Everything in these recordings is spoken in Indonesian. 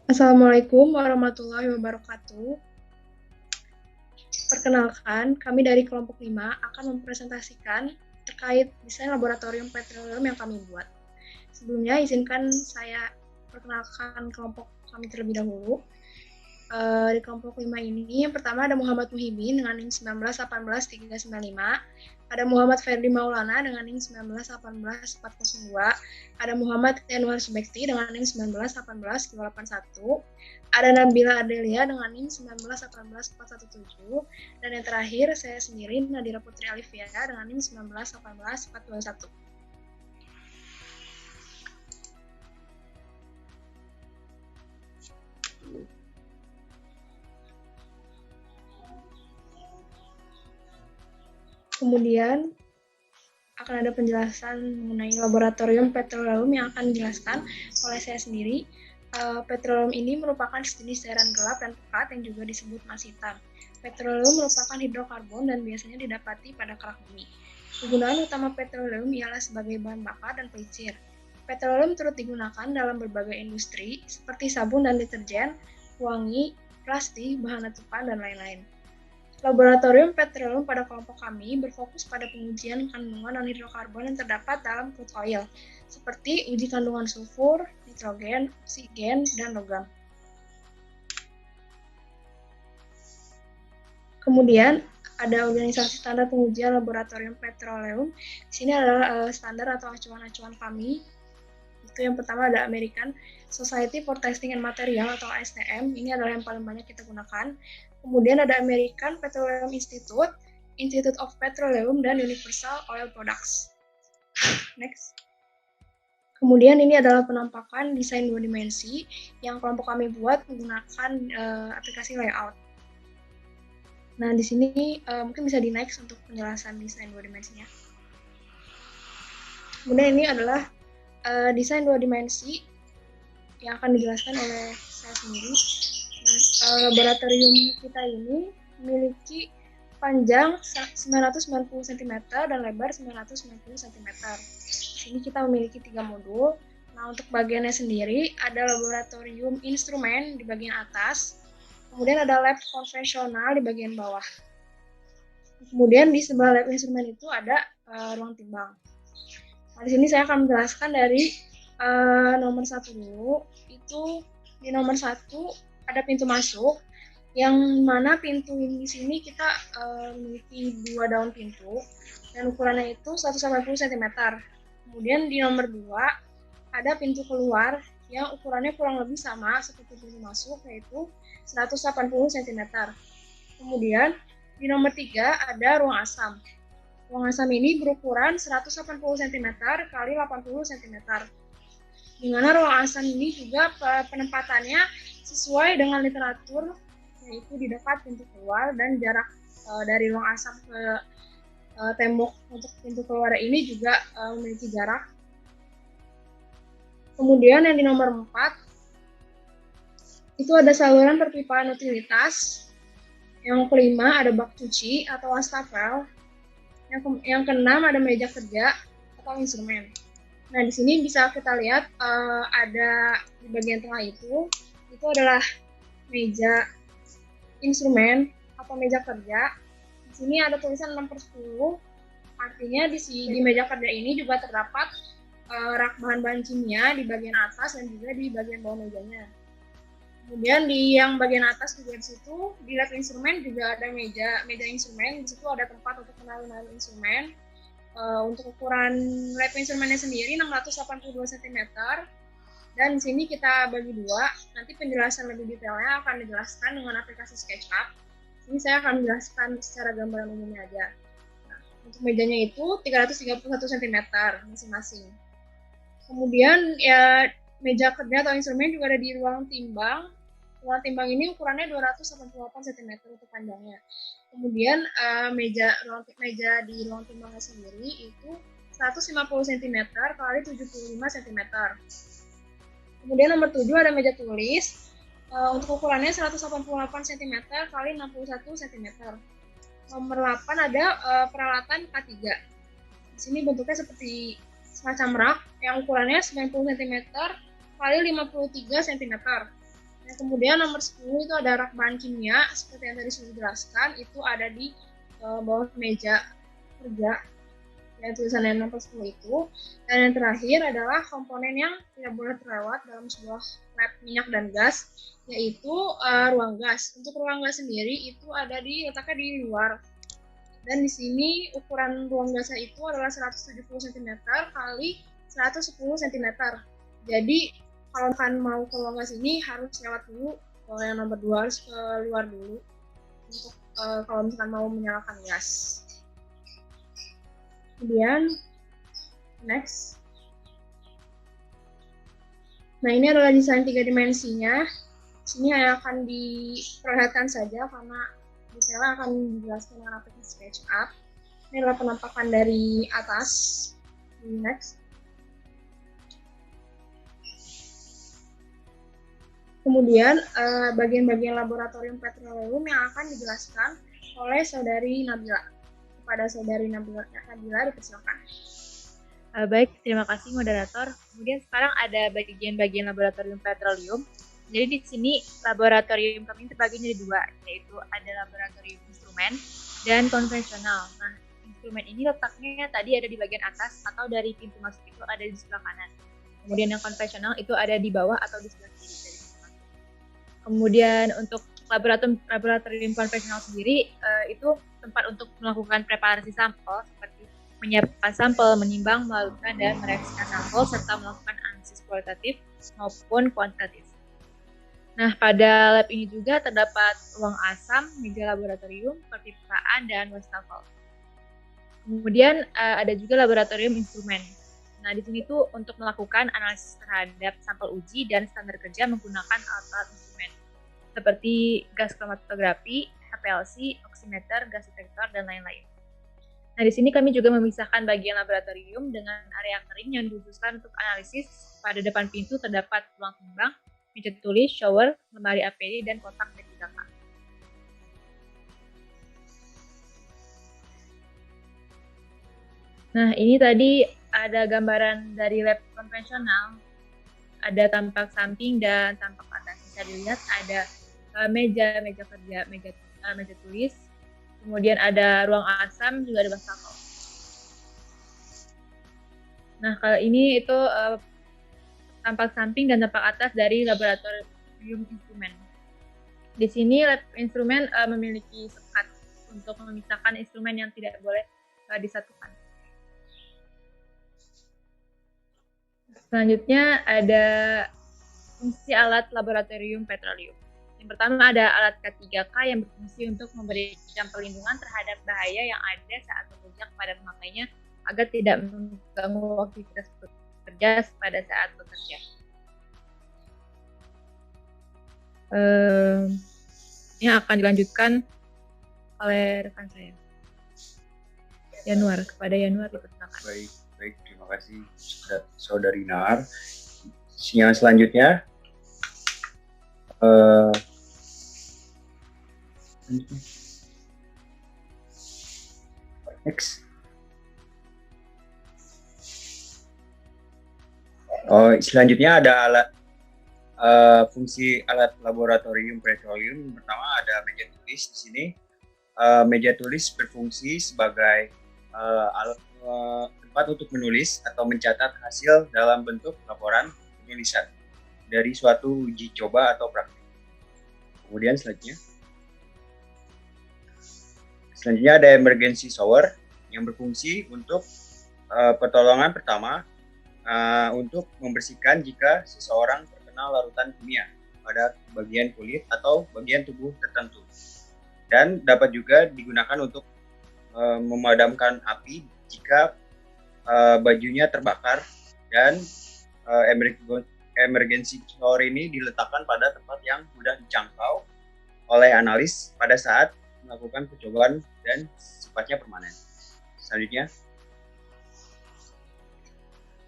Assalamualaikum warahmatullahi wabarakatuh. Perkenalkan, kami dari kelompok 5 akan mempresentasikan terkait desain laboratorium petroleum yang kami buat. Sebelumnya, izinkan saya perkenalkan kelompok kami terlebih dahulu. Di kelompok 5 ini, yang pertama ada Muhammad Muhibin dengan NIM 19181395, ada Muhammad Ferdi Maulana dengan NIM 1918402, ada Muhammad Yanuar Subekti dengan NIM 1918281, ada Nabila Adelia dengan NIM 1918417, dan yang terakhir saya sendiri Nadira Putri Alivia dengan NIM 1918421. Kemudian akan ada penjelasan mengenai laboratorium petroleum yang akan dijelaskan oleh saya sendiri. Petroleum ini merupakan sejenis cairan gelap dan pekat yang juga disebut emas hitam. Petroleum merupakan hidrokarbon dan biasanya didapati pada kerak bumi. Kegunaan utama petroleum ialah sebagai bahan bakar dan pelicir. Petroleum turut digunakan dalam berbagai industri seperti sabun dan deterjen, wangi, plastik, bahan letupan, dan lain-lain. Laboratorium petroleum pada kelompok kami berfokus pada pengujian kandungan non-hidrokarbon yang terdapat dalam crude oil, seperti uji kandungan sulfur, nitrogen, oksigen, dan logam. Kemudian ada organisasi standar pengujian laboratorium petroleum. Di sini adalah standar atau acuan-acuan kami. Itu yang pertama ada American Society for Testing and Material atau ASTM. Ini adalah yang paling banyak kita gunakan. Kemudian ada American Petroleum Institute, Institute of Petroleum, dan Universal Oil Products. Next. Kemudian ini adalah penampakan desain dua dimensi yang kelompok kami buat menggunakan aplikasi layout. Nah, di sini mungkin bisa di next untuk penjelasan desain dua dimensinya. Kemudian ini adalah desain dua dimensi yang akan dijelaskan oleh saya sendiri. Nah, laboratorium kita ini memiliki panjang 990 cm dan lebar 990 cm. Di sini kita memiliki 3 modul. Nah, untuk bagiannya sendiri ada laboratorium instrumen di bagian atas, kemudian ada lab konvensional di bagian bawah. Kemudian di sebelah lab instrumen itu ada ruang timbang. Nah, di sini saya akan menjelaskan dari nomor 1 dulu. Itu di nomor 1 ada pintu masuk, yang mana pintu ini di sini kita memiliki 2 daun pintu dan ukurannya itu 180 cm. Kemudian di nomor 2 ada pintu keluar yang ukurannya kurang lebih sama seperti pintu masuk, yaitu 180 cm. Kemudian di nomor 3 ada ruang asam. Ruang asam ini berukuran 180 cm kali 80 cm. Di mana ruang asam ini juga penempatannya sesuai dengan literatur, yaitu di dekat pintu keluar dan jarak dari ruang asam ke tembok untuk pintu keluar ini juga memiliki jarak. Kemudian yang di nomor 4 itu ada saluran perpipaan utilitas. Yang kelima ada bak cuci atau wastafel. Yang keenam ada meja kerja atau instrumen. Nah, di sini bisa kita lihat ada di bagian tengah itu adalah meja instrumen atau meja kerja. Di sini ada tulisan 6/10, artinya di meja kerja ini juga terdapat rak bahan-bahan kimia di bagian atas dan juga di bagian bawah mejanya. Kemudian di yang bagian atas juga di situ, di lab instrumen juga ada meja instrumen. Di situ ada tempat untuk menaruh instrumen. Untuk ukuran lab instrumennya sendiri 682 cm. Dan di sini kita bagi dua. Nanti penjelasan lebih detailnya akan dijelaskan dengan aplikasi SketchUp. Ini saya akan menjelaskan secara gambaran umumnya aja. Nah, untuk mejanya itu 331 cm masing-masing. Kemudian ya meja kerja atau instrumen juga ada di ruang timbang. Ruang timbang ini ukurannya 288 cm untuk panjangnya. Kemudian meja di ruang timbangnya sendiri itu 150 cm kali 75 cm. Kemudian nomor 7 ada meja tulis. Untuk ukurannya 188 cm kali 61 cm. Nomor 8 ada peralatan K3. Di sini bentuknya seperti semacam rak yang ukurannya 90 cm kali 53 cm. Nah, kemudian nomor 10 itu ada rak bahan kimia, seperti yang tadi sudah dijelaskan, itu ada di bawah meja kerja, yang tulisannya nomor 10 itu. Dan yang terakhir adalah komponen yang tidak boleh terlewat dalam sebuah lab minyak dan gas, yaitu ruang gas. Untuk ruang gas sendiri itu ada letaknya di luar. Dan di sini ukuran ruang gasnya itu adalah 170 cm kali 110 cm. Jadi kalau kan mau ke ruang gas ini harus lewat dulu, kalau yang nomor 2 harus keluar dulu untuk kalau misalkan mau menyalakan gas. Kemudian next. Nah, ini adalah desain 3 dimensinya. Sini akan diperlihatkan saja karena detailnya akan dijelaskan dengan aplikasi SketchUp. Ini adalah penampakan dari atas. Next. Kemudian bagian-bagian laboratorium petroleum yang akan dijelaskan oleh saudari Nabila. Kepada saudari Nabila dipersilakan. Baik, terima kasih moderator. Kemudian sekarang ada bagian-bagian laboratorium petroleum. Jadi di sini laboratorium kami terbagi menjadi dua, yaitu ada laboratorium instrumen dan konvensional. Nah, instrumen ini letaknya tadi ada di bagian atas atau dari pintu masuk itu ada di sebelah kanan. Kemudian yang konvensional itu ada di bawah atau di sebelah kiri dari pintu masuk. Kemudian untuk laboratorium konvensional sendiri itu tempat untuk melakukan preparasi sampel seperti menyiapkan sampel, menimbang, melakukan dan mereaksikan sampel serta melakukan analisis kualitatif maupun kuantitatif. Nah, pada lab ini juga terdapat ruang asam, meja laboratorium, perpipaan, dan wastafel. Kemudian ada juga laboratorium instrumen. Nah, di sini tuh untuk melakukan analisis terhadap sampel uji dan standar kerja menggunakan alat-alat instrumen seperti gas kromatografi, HPLC, oximeter, gas detektor, dan lain-lain. Nah, di sini kami juga memisahkan bagian laboratorium dengan area kering yang dikhususkan untuk analisis. Pada depan pintu terdapat ruang timbang, meja tulis, shower, lemari APD, dan kotak D3K. Nah, ini tadi ada gambaran dari lab konvensional. Ada tampak samping dan tampak atas. Bisa dilihat ada meja kerja, meja tulis. Kemudian ada ruang asam, juga ada wastafel. Nah, kalau ini itu tampak samping dan tampak atas dari laboratorium instrumen. Di sini lab instrumen memiliki sekat untuk memisahkan instrumen yang tidak boleh disatukan. Selanjutnya ada fungsi alat laboratorium petroleum. Yang pertama ada alat K3K yang berfungsi untuk memberikan perlindungan terhadap bahaya yang ada saat bekerja kepada pemakainya agar tidak mengganggu aktivitas bekerja pada saat bekerja. Yang akan dilanjutkan oleh rekan saya. Yanuar, kepada Yanuar dipersilakan. Baik, terima kasih Saudari Nar. Yang selanjutnya next. Selanjutnya ada alat fungsi alat laboratorium petroleum. Pertama ada meja tulis di sini. Meja tulis berfungsi sebagai alat tempat untuk menulis atau mencatat hasil dalam bentuk laporan penulisan dari suatu uji coba atau praktik. Kemudian selanjutnya ada emergency shower yang berfungsi untuk pertolongan pertama untuk membersihkan jika seseorang terkena larutan kimia pada bagian kulit atau bagian tubuh tertentu, dan dapat juga digunakan untuk memadamkan api jika bajunya terbakar. Dan emergency shower ini diletakkan pada tempat yang mudah dijangkau oleh analis pada saat melakukan percobaan dan sifatnya permanen.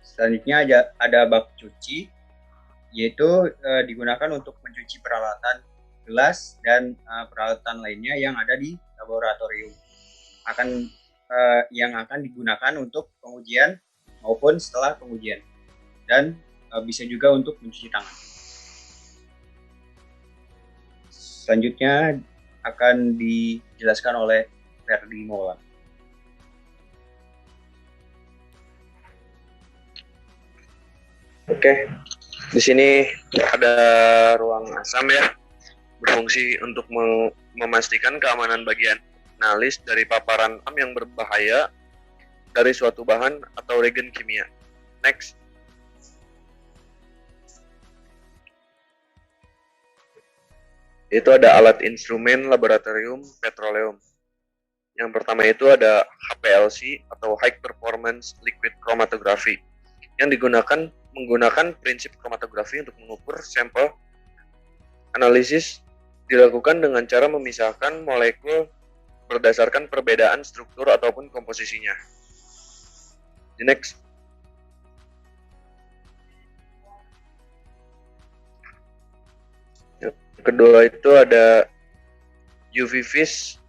Selanjutnya ada bak cuci, yaitu digunakan untuk mencuci peralatan gelas dan peralatan lainnya yang ada di laboratorium, yang akan digunakan untuk pengujian maupun setelah pengujian, dan bisa juga untuk mencuci tangan. selanjutnya akan dijelaskan oleh Ferdi Maulana. Oke, di sini ada ruang asam ya, berfungsi untuk memastikan keamanan bagian analis dari paparan asam yang berbahaya dari suatu bahan atau reagen kimia. Next. Itu ada alat instrumen laboratorium petroleum. Yang pertama itu ada HPLC atau High Performance Liquid Chromatography yang menggunakan prinsip kromatografi untuk mengukur sampel. Analisis dilakukan dengan cara memisahkan molekul berdasarkan perbedaan struktur ataupun komposisinya. The next. Kedua itu ada UV-Vis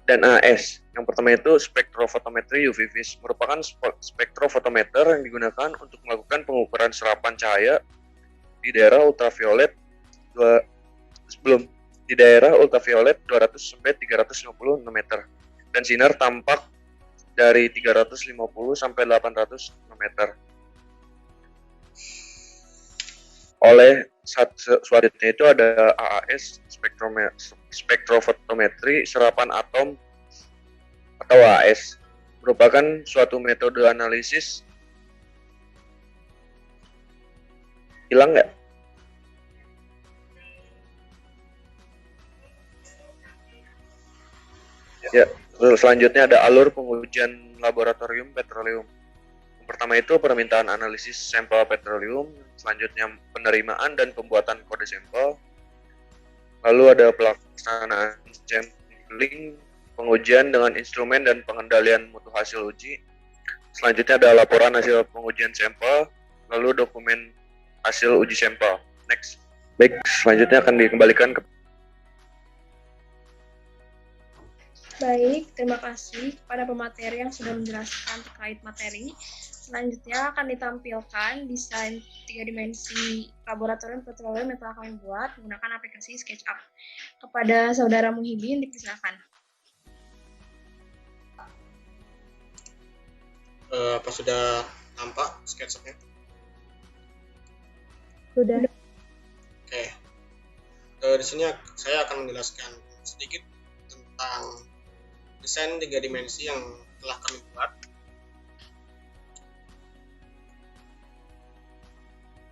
dan AS. Yang pertama itu spektrofotometri UV-Vis, merupakan spektrofotometer yang digunakan untuk melakukan pengukuran serapan cahaya di daerah ultraviolet 200 sampai 350 nanometer dan sinar tampak dari 350 sampai 800 nanometer. Oleh selanjutnya itu ada AAS, spektrofotometri serapan atom atau AS, merupakan suatu metode analisis. Hilang nggak? Ya, selanjutnya ada alur pengujian laboratorium petroleum. Yang pertama itu permintaan analisis sampel petroleum, selanjutnya penerimaan dan pembuatan kode sampel, lalu ada pelaksanaan sampling, pengujian dengan instrumen dan pengendalian mutu hasil uji, selanjutnya ada laporan hasil pengujian sampel, lalu dokumen hasil uji sampel. Next. Baik, selanjutnya akan dikembalikan ke Baik, terima kasih kepada pemateri yang sudah menjelaskan terkait materi. Selanjutnya akan ditampilkan desain 3 dimensi laboratorium petroleum yang telah kami buat menggunakan aplikasi SketchUp. Kepada Saudara Muhyiddin, dipersilakan. Apa sudah tampak SketchUp-nya? Sudah. Oke. Di sini saya akan menjelaskan sedikit tentang desain 3 dimensi yang telah kami buat.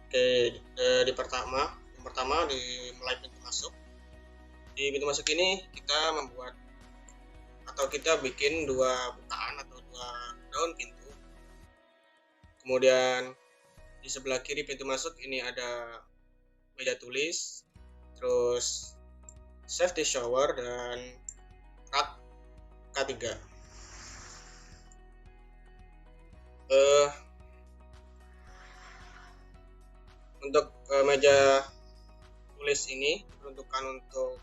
Oke, yang pertama di mulai pintu masuk. Di pintu masuk ini kita membuat atau kita bikin 2 bukaan atau 2 daun pintu. Kemudian di sebelah kiri pintu masuk ini ada meja tulis, terus safety shower dan rak K3. Untuk meja tulis ini diperuntukkan untuk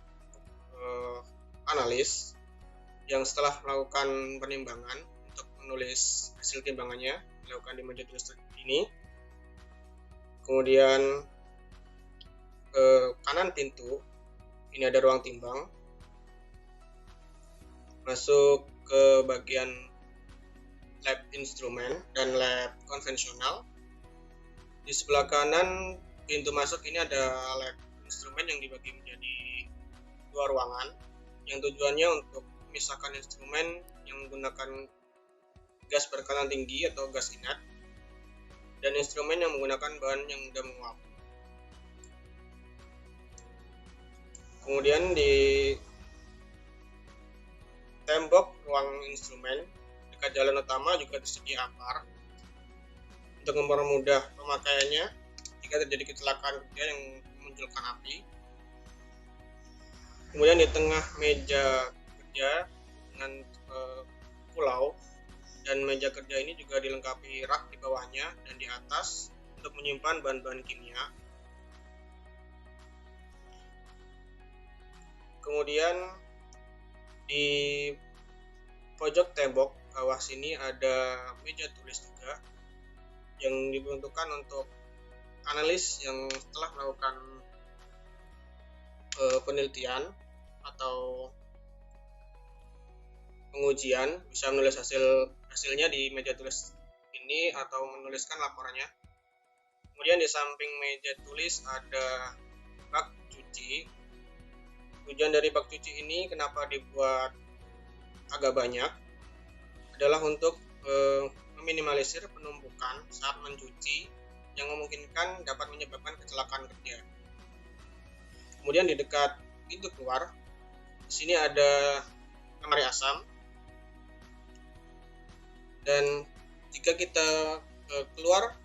analis yang setelah melakukan penimbangan untuk menulis hasil timbangannya dilakukan di meja tulis ini. Kemudian kanan pintu ini ada ruang timbang. Masuk ke bagian lab instrumen dan lab konvensional. Di sebelah kanan pintu masuk ini ada lab instrumen yang dibagi menjadi 2 ruangan yang tujuannya untuk memisahkan instrumen yang menggunakan gas bertekanan tinggi atau gas inert dan instrumen yang menggunakan bahan yang mudah menguap. Kemudian di tembok ruang instrumen dekat jalan utama juga tersedia apar untuk mempermudah pemakaiannya jika terjadi kecelakaan kerja yang memunculkan api. Kemudian di tengah meja kerja dengan pulau dan meja kerja ini juga dilengkapi rak di bawahnya dan di atas untuk menyimpan bahan-bahan kimia. Kemudian di pojok tembok bawah sini ada meja tulis juga yang diperuntukkan untuk analis yang telah melakukan penelitian atau pengujian, bisa menulis hasilnya di meja tulis ini atau menuliskan laporannya. Kemudian di samping meja tulis ada bak cuci. Tujuan dari bak cuci ini kenapa dibuat agak banyak adalah untuk meminimalisir penumpukan saat mencuci yang memungkinkan dapat menyebabkan kecelakaan kerja. Kemudian di dekat pintu keluar, di sini ada lemari asam. Dan jika kita keluar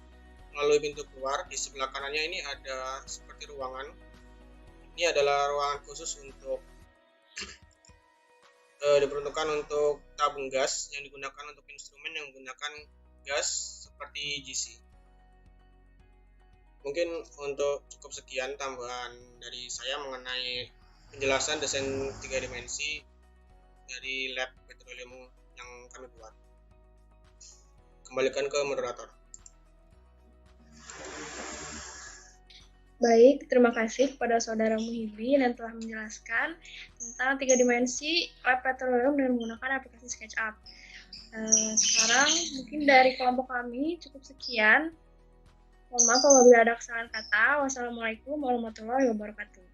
melalui pintu keluar, di sebelah kanannya ini ada seperti ruangan. Ini adalah ruangan khusus untuk diperuntukkan untuk tabung gas yang digunakan untuk instrumen yang menggunakan gas seperti GC. Mungkin untuk cukup sekian tambahan dari saya mengenai penjelasan desain 3 dimensi dari lab petroleum yang kami buat. Kembalikan ke moderator. Baik, terima kasih kepada Saudara Muhibin yang telah menjelaskan tentang 3 dimensi lab petroleum dengan menggunakan aplikasi SketchUp. Sekarang mungkin dari kelompok kami cukup sekian. Mohon maaf apabila ada kesalahan kata. Wassalamualaikum warahmatullahi wabarakatuh.